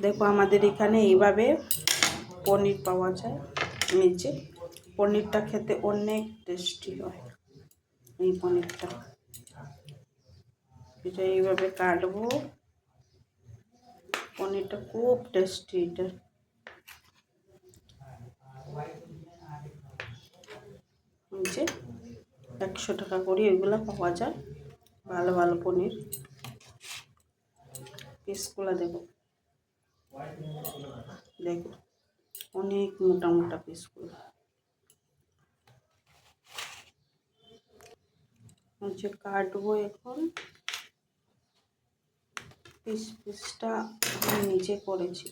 দেখো আমাদের এখানে এইভাবে পনির পাওয়া যায়। নিচে পনিরটা খেতে অনেক টেস্টি হয়। এই পনিরটা এটা এইভাবে কাটবো। পনিরটা খুব টেস্টি। এটা নিচে 100 টাকা করে এগুলো পাওয়া যায়। ভালো ভালো পনির পিসগুলো দেখো, দেখো অনেক মোটা মোটা পিসগুলো। হচ্ছে কাটবো এখন। পিসটা আমি নিজে করেছি।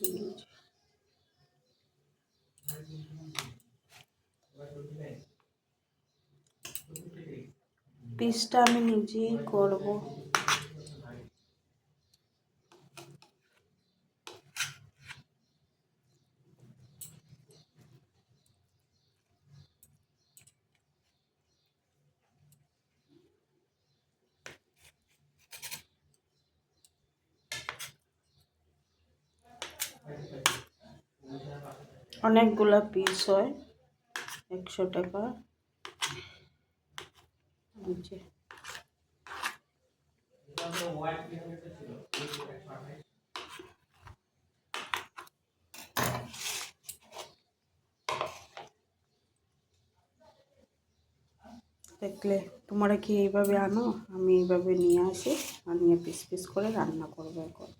পিসটা আমি নিজেই করব। অনেকগুলা পিস হয়, 100 টাকা। নিচে দেখলে তোমরা কি এইভাবে আনো? আমি এইভাবে নিয়ে আসি, আনিয়ে পিস পিস করে রান্না করবো এখন।